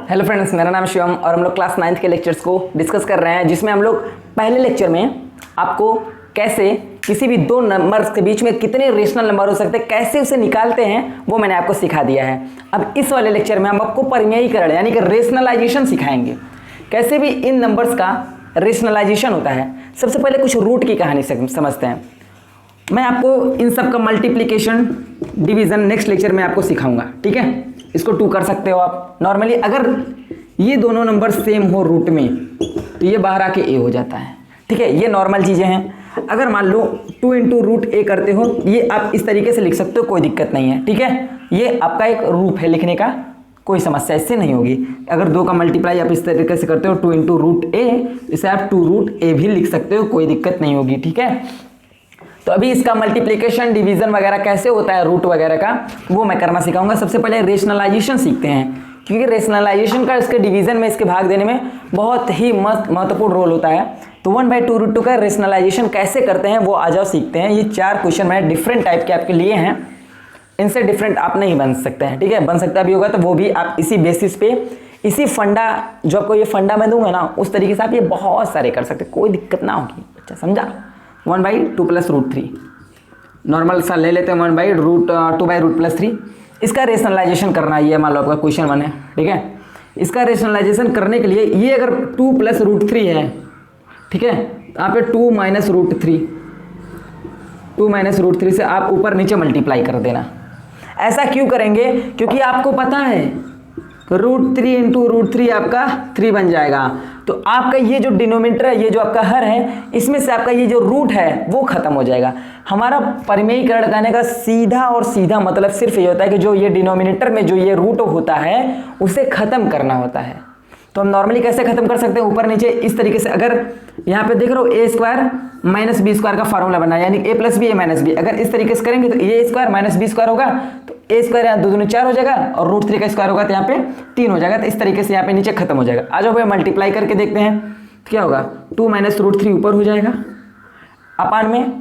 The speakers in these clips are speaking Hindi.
हेलो फ्रेंड्स, मेरा नाम शिवम और हम लोग क्लास 9th के लेक्चर्स को डिस्कस कर रहे हैं, जिसमें हम लोग पहले लेक्चर में आपको कैसे किसी भी दो नंबर्स के बीच में कितने रेशनल नंबर हो सकते हैं, कैसे उसे निकालते हैं, वो मैंने आपको सिखा दिया है। अब इस वाले लेक्चर में हम आपको परिमेयीकरण यानी कि रेशनलाइजेशन सिखाएंगे, कैसे भी इन नंबर्स का रेशनलाइजेशन होता है। सबसे पहले कुछ रूट की कहानी समझते हैं। मैं आपको इन सब का मल्टीप्लिकेशन डिवीज़न नेक्स्ट लेक्चर में आपको सिखाऊंगा, ठीक है। इसको 2 कर सकते हो आप। नॉर्मली अगर ये दोनों नंबर सेम हो रूट में तो ये बाहर आके ए हो जाता है, ठीक है। ये नॉर्मल चीज़ें हैं। अगर मान लो 2 इंटू रूट ए करते हो, ये आप इस तरीके से लिख सकते हो, कोई दिक्कत नहीं है, ठीक है। ये आपका एक रूप है, लिखने का कोई समस्या इससे नहीं होगी। अगर 2 का मल्टीप्लाई आप इस तरीके से करते हो 2 इंटू रूट ए, इसे आप 2 रूट ए भी लिख सकते हो, कोई दिक्कत नहीं होगी, ठीक है। तो अभी इसका मल्टीप्लिकेशन डिवीजन वगैरह कैसे होता है रूट वगैरह का, वो मैं करना सिखाऊंगा। सबसे पहले रेशनलाइजेशन सीखते हैं, क्योंकि रेशनलाइजेशन का इसके डिवीजन में, इसके भाग देने में बहुत ही महत्वपूर्ण रोल होता है। तो 1/2 रूट 2 का रेशनलाइजेशन कैसे करते हैं वो आ जाओ सीखते हैं। ये 4 क्वेश्चन मैंने डिफरेंट टाइप के आपके लिए हैं, इनसे डिफरेंट आप नहीं बन सकते हैं, ठीक है। बन सकता भी होगा तो वो भी आप इसी बेसिस पे, इसी फंडा जो आपको ये फंडा मैं दूंगा ना, उस तरीके से आप ये बहुत सारे कर सकते, कोई दिक्कत ना होगी, अच्छा समझा। 1/2 + √3 नॉर्मल सा ले लेते हैं। 2/√3 इसका रेशनलाइजेशन करना है। ये मान लो आपका क्वेश्चन 1 है, ठीक है। इसका रेशनलाइजेशन करने के लिए ये अगर 2 + √3 है, ठीक है, तो आप 2 - √3, 2 - √3 से आप ऊपर नीचे मल्टीप्लाई कर देना। ऐसा क्यों करेंगे? क्योंकि आपको पता है √3 इंटू √3 आपका 3 बन जाएगा। तो आपका ये जो डिनोमिनेटर है, ये जो आपका हर है, इसमें से आपका ये जो रूट है वो खत्म हो जाएगा। हमारा परिमेयीकरण करने का सीधा और सीधा मतलब सिर्फ ये होता है कि जो ये डिनोमिनेटर में जो ये रूट होता है उसे खत्म करना होता है। तो हम नॉर्मली कैसे खत्म कर सकते हैं? ऊपर नीचे इस तरीके से। अगर यहाँ पे देख रहे हो a² - b² का फार्मूला बना है, यानी a + b a - b। अगर इस तरीके से करेंगे तो a² - b² होगा, तो a² यहाँ 2 दूनी 4 हो जाएगा, और √3 का स्क्वायर होगा तो यहाँ पे 3 हो जाएगा। तो इस तरीके से यहाँ पे नीचे खत्म हो जाएगा। आ जाओ भाई मल्टीप्लाई करके देखते हैं क्या होगा। 2 - √3 ऊपर हो जाएगा, अपान में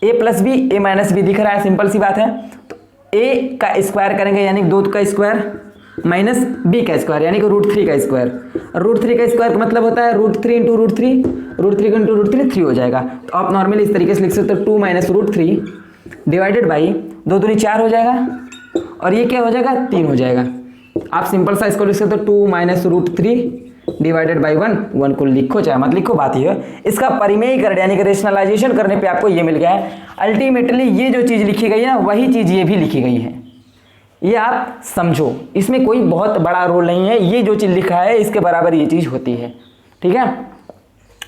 a + b a - b दिख रहा है, सिंपल सी बात है। तो a का स्क्वायर करेंगे यानी 2 का स्क्वायर माइनस b का स्क्वायर यानी कि √3 का स्क्वायर। √3 का स्क्वायर का मतलब होता है √3 इंटू √3, √3 इंटू √3 3 हो जाएगा। तो आप नॉर्मली इस तरीके से लिख सकते हो 2 - √3 डिवाइडेड बाई 2 दूनी 4 हो जाएगा, और ये क्या हो जाएगा 3 हो जाएगा। आप सिंपल सा इसको लिख सकते हो 2 - √3 डिवाइडेड बाई 1 को लिखो चाहे मत लिखो, बात ये है। इसका परिमेयीकरण यानी कि रेशनलाइजेशन करने पे आपको ये मिल गया है। अल्टीमेटली ये जो चीज़ लिखी गई है ना, वही चीज़ ये भी लिखी गई है, ये आप समझो। इसमें कोई बहुत बड़ा रोल नहीं है, ये जो चीज़ लिखा है इसके बराबर ये चीज़ होती है, ठीक है।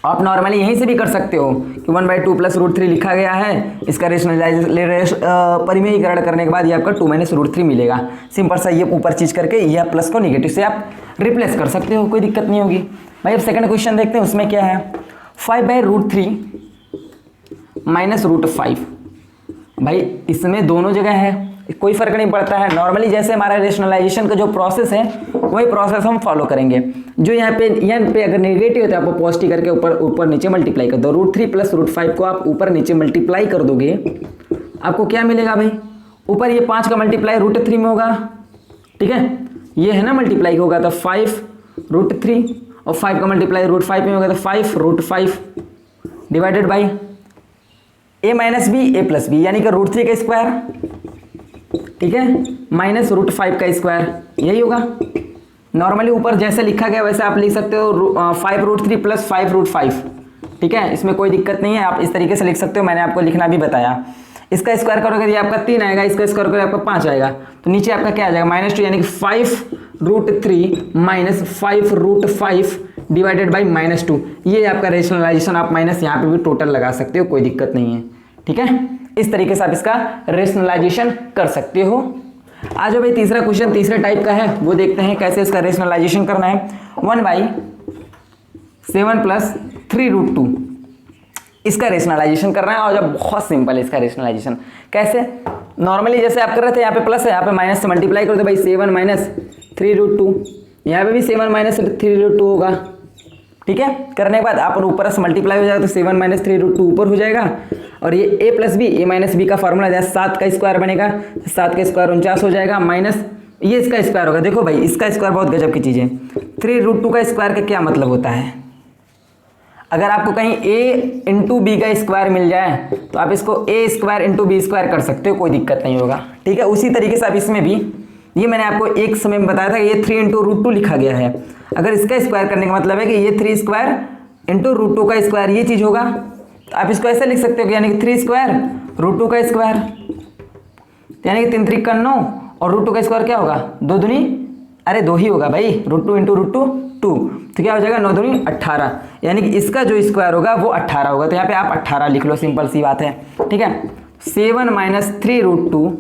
आप नॉर्मली यहीं से भी कर सकते हो कि 1/2 + √3 लिखा गया है, इसका परिमेयीकरण करने के बाद ये आपका 2 - √3 मिलेगा। सिंपल सा ये ऊपर चीज़ करके यह प्लस को निगेटिव से आप रिप्लेस कर सकते हो, कोई दिक्कत नहीं होगी भाई। अब सेकंड क्वेश्चन देखते हैं, उसमें क्या है। 5/√3 - √5। भाई इसमें दोनों जगह है, कोई फर्क नहीं पड़ता है। नॉर्मली जैसे हमारा रेशनलाइजेशन का जो प्रोसेस है वही प्रोसेस हम फॉलो करेंगे। जो यहाँ पे अगर नेगेटिव है तो आप पॉजिटिव करके ऊपर नीचे मल्टीप्लाई कर दो। √3 + √5 को आप ऊपर नीचे मल्टीप्लाई कर दोगे, आपको क्या मिलेगा भाई? ऊपर ये 5 का मल्टीप्लाई √3 में होगा, ठीक है, ये है ना मल्टीप्लाई होगा तो 5 √3, और 5 का मल्टीप्लाई √5 में होगा तो 5 √5 divided by a - b a + b यानी कि √3 का स्क्वायर, ठीक है, माइनस √5 का स्क्वायर, यही होगा। नॉर्मली ऊपर जैसे लिखा गया वैसे आप लिख सकते हो 5 √3 + 5 √5, ठीक है, इसमें कोई दिक्कत नहीं है। आप इस तरीके से लिख सकते हो, मैंने आपको लिखना भी बताया। इसका स्क्वायर करोगे ये आपका 3 आएगा, इसका स्क्वायर करोगे आपका 5 आएगा, तो नीचे आपका क्या आ जाएगा -2 यानी कि 5 √3 - 5 √5 डिवाइडेड बाई -2। ये आपका रेशनलाइजेशन, आप माइनस यहाँ पे भी टोटल लगा सकते हो, कोई दिक्कत नहीं है, ठीक है। इस तरीके से आप इसका रेशनलाइजेशन कर सकते हो। आ जाओ भाई तीसरा क्वेश्चन तीसरे टाइप का है, वो देखते हैं कैसे इसका रेशनलाइजेशन करना है। 1/7 + 3√2 इसका रेशनलाइजेशन करना है। और जब बहुत सिंपल है इसका रेशनलाइजेशन कैसे, नॉर्मली जैसे आप कर रहे थे, यहाँ पे प्लस है, यहाँ पे माइनस से मल्टीप्लाई कर दो भाई। 7 - 3√2, यहाँ पे भी 7 - 3√2 होगा, ठीक है। करने के बाद आप ऊपर से मल्टीप्लाई हो जाएगा तो 7 - 3√2 ऊपर हो जाएगा, और ये a + b a - b का फॉर्मूला 7 का स्क्वायर बनेगा, 7 का स्क्वायर 49 हो जाएगा, माइनस ये इसका स्क्वायर होगा। देखो भाई इसका स्क्वायर बहुत गजब की चीज़ है। 3√2 का स्क्वायर का क्या मतलब होता है? अगर आपको कहीं a इंटू बी का स्क्वायर मिल जाए तो आप इसको a square into b square कर सकते हो, कोई दिक्कत नहीं होगा। ठीक है, उसी तरीके से आप इसमें भी, ये मैंने आपको एक समय में बताया था कि ये 3 इंटू √2 लिखा गया है। अगर इसका स्क्वायर करने का मतलब है कि ये 3 स्क्वायर इंटू √2 का स्क्वायर ये चीज़ होगा, तो आप इसको ऐसे लिख सकते हो कि यानी कि 3 स्क्वायर √2 का स्क्वायर, यानी कि 3 3 9 और √2 का स्क्वायर क्या होगा? 2 दूनी, अरे 2 ही होगा भाई, √2 इंटू √2 2, तो क्या हो जाएगा 9 दूनी 18, यानी कि इसका जो स्क्वायर होगा वो 18 होगा। तो यहाँ पे आप 18 लिख लो, सिंपल सी बात है। ठीक है, 7 माइनस 3√2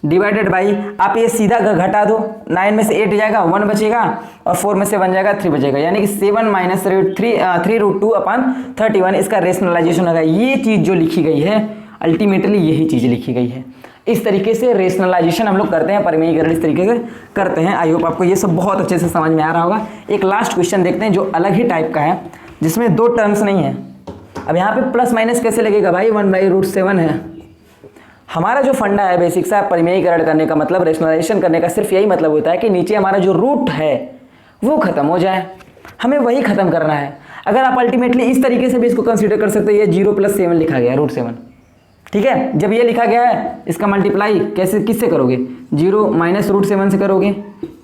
डिवाइडेड बाई, आप ये सीधा घटा दो, 9 में से 8 जाएगा 1 बचेगा और 4 में से 1 जाएगा 3 बचेगा, यानी कि 7 माइनस 3√2 अपॉन 31 इसका रेशनलाइजेशन होगा। ये चीज़ जो लिखी गई है अल्टीमेटली यही चीज़ लिखी गई है। इस तरीके से रेशनलाइजेशन हम लोग करते हैं, परिमेयीकरण इस तरीके से करते हैं। आई होप आपको ये सब बहुत अच्छे से समझ में आ रहा होगा। एक लास्ट क्वेश्चन देखते हैं जो अलग ही टाइप का है, जिसमें 2 टर्म्स नहीं है। अब यहाँ पे प्लस माइनस कैसे लगेगा भाई? 1/√7 है। हमारा जो फंडा है बेसिक सा परिमेयीकरण करने का मतलब, रेशनलाइजेशन करने का सिर्फ यही मतलब होता है कि नीचे हमारा जो रूट है वो खत्म हो जाए, हमें वही खत्म करना है। अगर आप अल्टीमेटली इस तरीके से भी इसको कंसीडर कर सकते हैं, ये 0 + 7 लिखा गया √7। ठीक है, जब ये लिखा गया है इसका मल्टीप्लाई कैसे किससे करोगे? 0 माइनस √7 से करोगे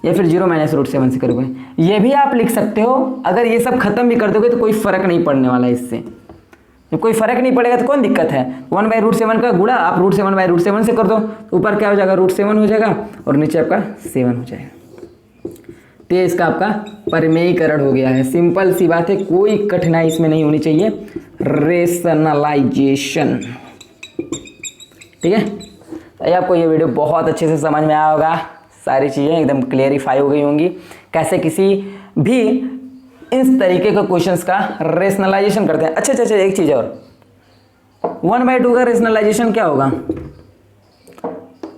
या फिर 0 माइनस √7 से करोगे। ये भी आप लिख सकते हो। अगर ये सब खत्म भी कर दोगे तो कोई फर्क नहीं पड़ने वाला है इससे। जब कोई फर्क नहीं पड़ेगा तो कौन दिक्कत है? 1/√7 का गुणा आप √7/√7 से कर दो, ऊपर क्या हो जाएगा? √7 हो जाएगा और नीचे आपका 7 हो जाएगा। तो ये इसका आपका परिमेयीकरण हो गया है। सिंपल सी बात है, कोई कठिनाई इसमें नहीं होनी चाहिए। रेशनलाइजेशन। ठीक है, तो आपको ये वीडियो बहुत अच्छे से समझ में आया होगा, सारी चीज़ें एकदम क्लियरिफाई हो गई होंगी, कैसे किसी भी इस तरीके के क्वेश्चंस का रेशनलाइजेशन करते हैं। अच्छा, एक चीज़ और, 1/2 का रेशनलाइजेशन क्या होगा?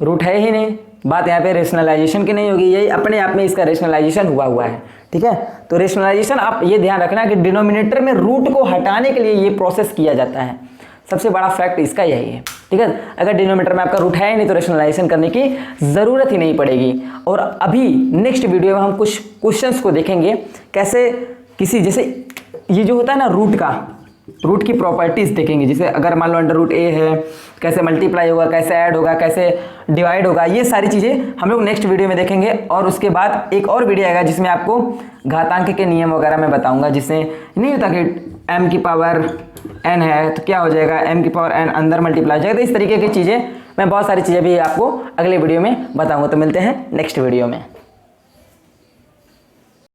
रूट है ही नहीं, बात यहाँ पे रेशनलाइजेशन की नहीं होगी, यही अपने आप में इसका रेशनलाइजेशन हुआ है। ठीक है, तो रेशनलाइजेशन आप ये ध्यान रखना कि डिनोमिनेटर में रूट को हटाने के लिए ये प्रोसेस किया जाता है। सबसे बड़ा फैक्ट इसका यही है। ठीक है, अगर डिनोमिनेटर में आपका रूट है ही नहीं तो रेशनलाइजेशन करने की ज़रूरत ही नहीं पड़ेगी। और अभी नेक्स्ट वीडियो में हम कुछ क्वेश्चंस को देखेंगे, कैसे किसी, जैसे ये जो होता है ना रूट की प्रॉपर्टीज देखेंगे। जैसे अगर मान लो √a है, कैसे मल्टीप्लाई होगा, कैसे ऐड होगा, कैसे डिवाइड होगा, ये सारी चीज़ें हम लोग नेक्स्ट वीडियो में देखेंगे। और उसके बाद एक और वीडियो आएगा जिसमें आपको घातांक के नियम वगैरह मैं बताऊंगा। जिससे नहीं होता कि m की पावर n है तो क्या हो जाएगा, m की पावर n अंदर मल्टीप्लाई हो जाएगा। तो इस तरीके की चीज़ें, मैं बहुत सारी चीज़ें भी आपको अगले वीडियो में बताऊँगा। तो मिलते हैं नेक्स्ट वीडियो में।